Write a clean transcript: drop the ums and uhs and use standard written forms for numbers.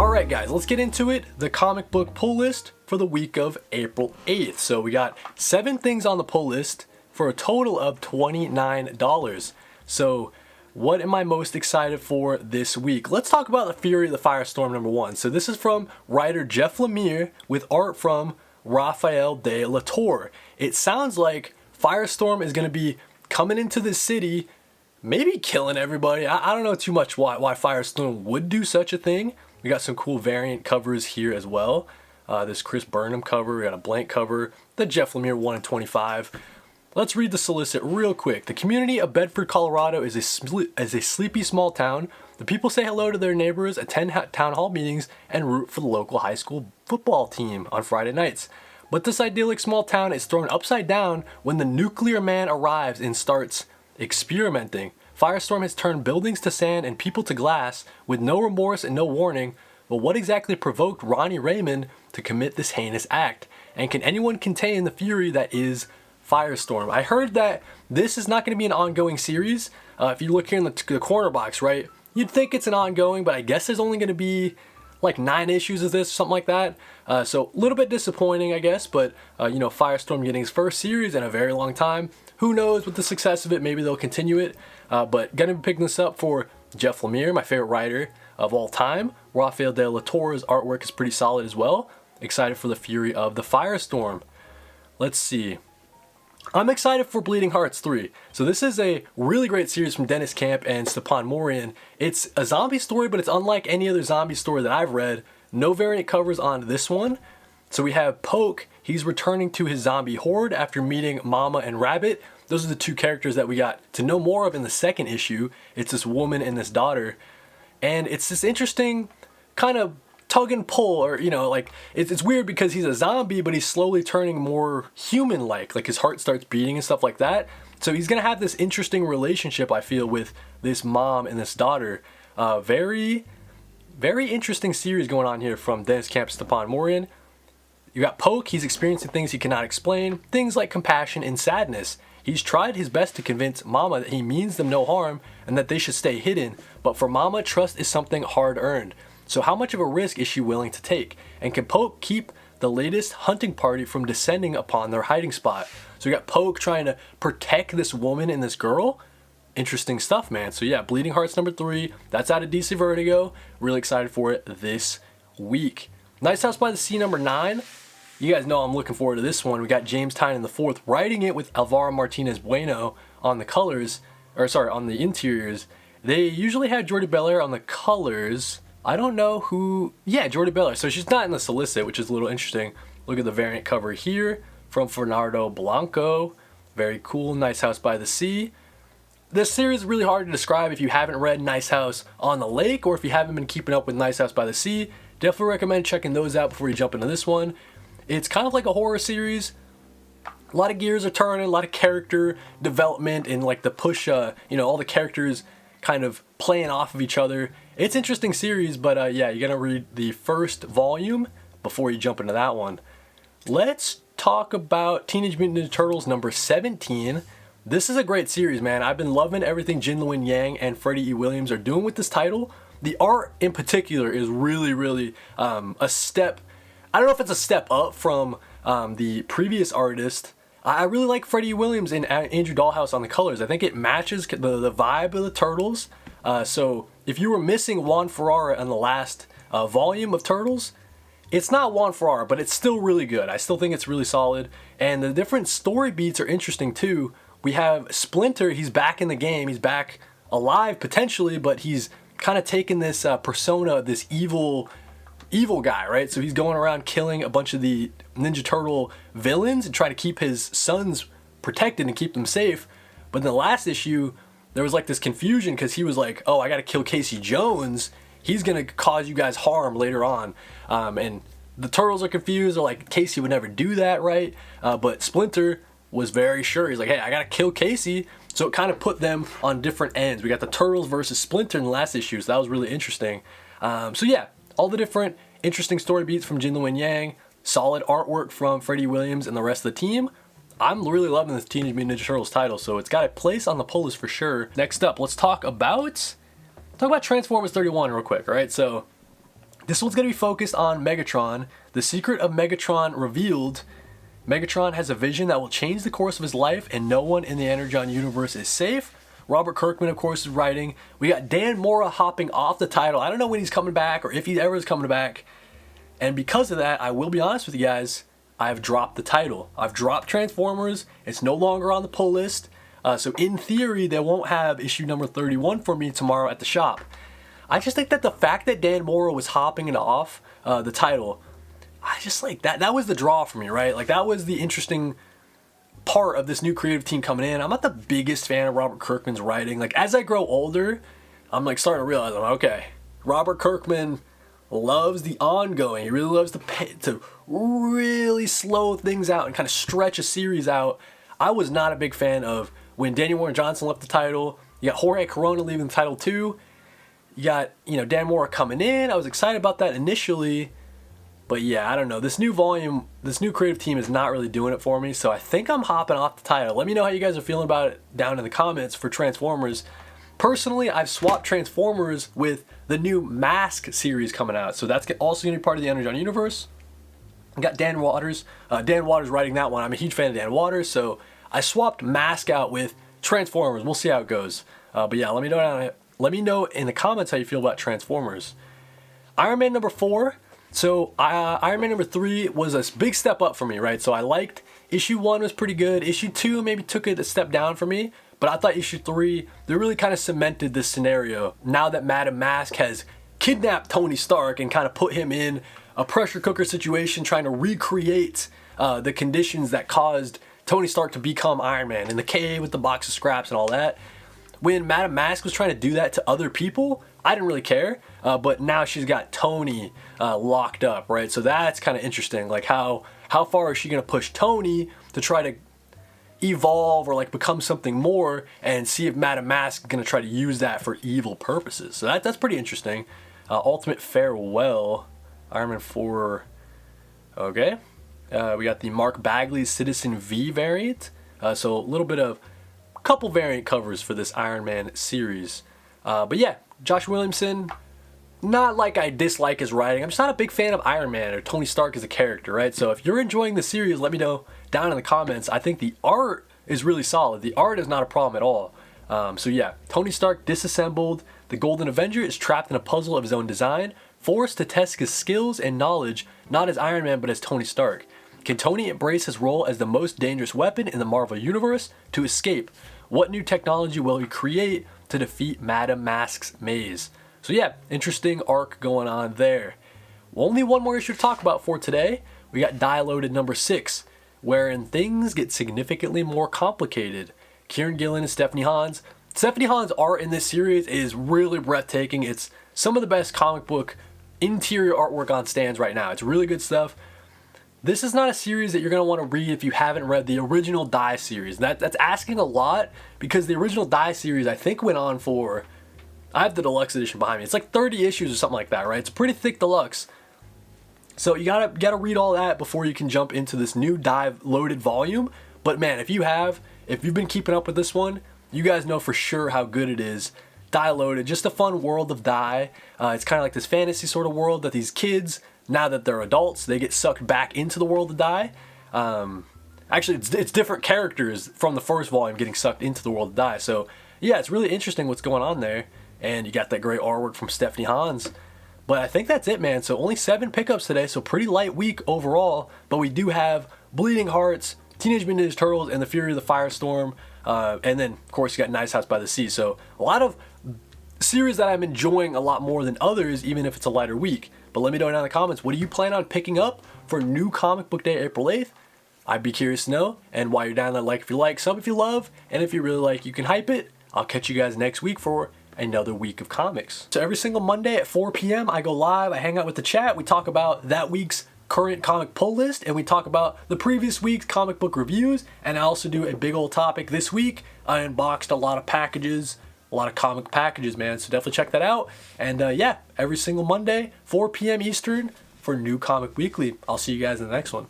Alright guys, let's get into it. The comic book pull list for the week of April 8th. So we got 7 things on the pull list for a total of $29. So what am I most excited for this week? Let's talk about the Fury of the Firestorm #1. So this is from writer Jeff Lemire with art from Rafael de la Torre. It sounds like Firestorm is going to be coming into the city, maybe killing everybody. I don't know too much why Firestorm would do such a thing. We got some cool variant covers here as well. This Chris Burnham cover, we got a blank cover, the Jeff Lemire 1 in 25. Let's read the solicit real quick. The community of Bedford, Colorado is a sleepy small town. The people say hello to their neighbors, attend town hall meetings, and root for the local high school football team on Friday nights. But this idyllic small town is thrown upside down when the nuclear man arrives and starts experimenting. Firestorm has turned buildings to sand and people to glass with no remorse and no warning. But what exactly provoked Ronnie Raymond to commit this heinous act? And can anyone contain the fury that is Firestorm? I heard that this is not going to be an ongoing series. If you look here in the corner box, right, you'd think it's an ongoing, but I guess there's only going to be like 9 issues of this, something like that. So a little bit disappointing, I guess, but Firestorm getting his first series in a very long time. Who knows with the success of it, maybe they'll continue it. But gonna be picking this up for Jeff Lemire, my favorite writer of all time. Rafael de la Torre's artwork is pretty solid as well. Excited for the Fury of the Firestorm. Let's see. I'm excited for Bleeding Hearts 3. So this is a really great series from Dennis Camp and Stepan Morian. It's a zombie story, but it's unlike any other zombie story that I've read. No variant covers on this one. So we have Poke. He's returning to his zombie horde after meeting Mama and Rabbit. Those are the 2 characters that we got to know more of in the second issue. It's this woman and this daughter. And it's this interesting kind of tug and pull, or it's weird because he's a zombie, but he's slowly turning more human-like. Like his heart starts beating and stuff like that. So he's gonna have this interesting relationship, I feel, with this mom and this daughter. Very, very interesting series going on here from Dennis Camp, Stepan Morian. You got Poke. He's experiencing things he cannot explain, things like compassion and sadness. He's tried his best to convince Mama that he means them no harm and that they should stay hidden, but for Mama, trust is something hard-earned. So how much of a risk is she willing to take? And can Poke keep the latest hunting party from descending upon their hiding spot? So we got Poke trying to protect this woman and this girl. Interesting stuff, man. So yeah, Bleeding Hearts #3. That's out of DC Vertigo. Really excited for it this week. Nice House by the Sea #9. You guys know I'm looking forward to this one. We got James Tynion IV writing it with Alvaro Martinez Bueno on the colors, on the interiors. They usually have Jordi Belair on the colors. I don't know who. Yeah, Jordi Belair. So she's not in the solicit, which is a little interesting. Look at the variant cover here from Fernando Blanco. Very cool. Nice House by the Sea. This series is really hard to describe if you haven't read Nice House on the Lake, or if you haven't been keeping up with Nice House by the Sea. Definitely recommend checking those out before you jump into this one. It's kind of like a horror series. A lot of gears are turning, a lot of character development, and like the push, all the characters kind of playing off of each other. It's an interesting series, but yeah, you gotta read the first volume before you jump into that one. Let's talk about Teenage Mutant Ninja Turtles #17. This is a great series, man. I've been loving everything Jin Luen Yang and Freddie E. Williams are doing with this title. The art in particular is really, really a step. I don't know if it's a step up from the previous artist. I really like Freddie Williams and Andrew Dahlhaus on the colors. I think it matches the vibe of the Turtles. So if you were missing Juan Ferrara in the last volume of Turtles, it's not Juan Ferrara, but it's still really good. I still think it's really solid. And the different story beats are interesting too. We have Splinter. He's back in the game. He's back alive potentially, but he's kind of taken this persona, this evil guy, right? So he's going around killing a bunch of the Ninja Turtle villains and trying to keep his sons protected and keep them safe. But in the last issue, there was like this confusion because he was like, oh, I gotta kill Casey Jones. He's gonna cause you guys harm later on. And the Turtles are confused. They're like, Casey would never do that, right? But Splinter was very sure. He's like, hey, I gotta kill Casey. So it kind of put them on different ends. We got the Turtles versus Splinter in the last issue, so that was really interesting. So yeah, all the different interesting story beats from Jin Luen Yang, solid artwork from Freddie Williams and the rest of the team. I'm really loving this Teenage Mutant Ninja Turtles title, so it's got a place on the pull list for sure. Next up, let's talk about Transformers 31 real quick, all right? So This one's going to be focused on Megatron. The secret of Megatron revealed. Megatron has a vision that will change the course of his life, and no one in the Energon universe is safe. Robert Kirkman, of course, is writing. We got Dan Mora hopping off the title. I don't know when he's coming back or if he ever is coming back. And because of that, I will be honest with you guys, I've dropped the title. I've dropped Transformers. It's no longer on the pull list. So in theory, they won't have issue number 31 for me tomorrow at the shop. I just think that the fact that Dan Mora was hopping it off the title, I just like that. That was the draw for me, right? Like that was the interesting part of this new creative team coming in. I'm not the biggest fan of Robert Kirkman's writing. Like as I grow older, I'm like starting to realize, okay, Robert Kirkman loves the ongoing. He really loves to really slow things out and kind of stretch a series out. I was not a big fan of when Daniel Warren Johnson left the title. You got Jorge Corona leaving the title too. You got, Dan Mora coming in. I was excited about that initially. But yeah, I don't know. This new volume, this new creative team is not really doing it for me. So I think I'm hopping off the title. Let me know how you guys are feeling about it down in the comments for Transformers. Personally, I've swapped Transformers with the new Mask series coming out. So that's also going to be part of the Energon universe. I got Dan Waters. Dan Waters writing that one. I'm a huge fan of Dan Waters. So I swapped Mask out with Transformers. We'll see how it goes. But yeah, let me know in the comments how you feel about Transformers. Iron Man number 4. So Iron Man number 3 was a big step up for me, right? So I liked issue 1 was pretty good. Issue 2 maybe took it a step down for me. But I thought issue 3, they really kind of cemented this scenario. Now that Madam Mask has kidnapped Tony Stark and kind of put him in a pressure cooker situation, trying to recreate the conditions that caused Tony Stark to become Iron Man in the cave with the box of scraps and all that. When Madam Mask was trying to do that to other people, I didn't really care. But now she's got Tony locked up, right? So that's kind of interesting. Like how far is she going to push Tony to try to evolve or like become something more, and see if Madam Mask is going to try to use that for evil purposes. So that's pretty interesting. Ultimate Farewell, Iron Man 4. Okay. We got the Mark Bagley's Citizen V variant. So a little bit of couple variant covers for this Iron Man series. But yeah, Josh Williamson, not like I dislike his writing. I'm just not a big fan of Iron Man or Tony Stark as a character, right? So if you're enjoying the series, let me know down in the comments. I think the art is really solid. The art is not a problem at all. So yeah, Tony Stark disassembled. The Golden Avenger is trapped in a puzzle of his own design, forced to test his skills and knowledge, not as Iron Man, but as Tony Stark. Can Tony embrace his role as the most dangerous weapon in the Marvel Universe to escape? What new technology will he create to defeat Madam Mask's maze? So yeah, interesting arc going on there. Only one more issue to talk about for today. We got Die Loaded number 6, wherein things get significantly more complicated. Kieran Gillen and Stephanie Hans. Stephanie Hans' art in this series is really breathtaking. It's some of the best comic book interior artwork on stands right now. It's really good stuff. This is not a series that you're going to want to read if you haven't read the original Die series. That's asking a lot, because the original Die series I think went on for, I have the deluxe edition behind me. It's like 30 issues or something like that, right? It's a pretty thick deluxe. So you gotta read all that before you can jump into this new Die Loaded volume. But man, if you've been keeping up with this one, you guys know for sure how good it is. Die Loaded, just a fun world of Die. It's kind of like this fantasy sort of world that these kids, now that they're adults, they get sucked back into the world of Die. Actually, it's different characters from the first volume getting sucked into the world of Die. So yeah, it's really interesting what's going on there. And you got that great artwork from Stephanie Hans. But I think that's it, man. So only 7 pickups today, so pretty light week overall. But we do have Bleeding Hearts, Teenage Mutant Ninja Turtles, and the Fury of the Firestorm. And then, of course, you got Nice House by the Sea. So a lot of series that I'm enjoying a lot more than others, even if it's a lighter week. But let me know down in the comments, what do you plan on picking up for New Comic Book Day, April 8th? I'd be curious to know. And while you're down there, like if you like, sub if you love, and if you really like, you can hype it. I'll catch you guys next week for another week of comics. So every single Monday at 4 p.m. I go live, I hang out with the chat, we talk about that week's current comic pull list, and we talk about the previous week's comic book reviews, and I also do a big old topic this week. I unboxed a lot of packages, a lot of comic packages, man, so definitely check that out. And yeah, every single Monday, 4 p.m. Eastern for New Comic Weekly. I'll see you guys in the next one.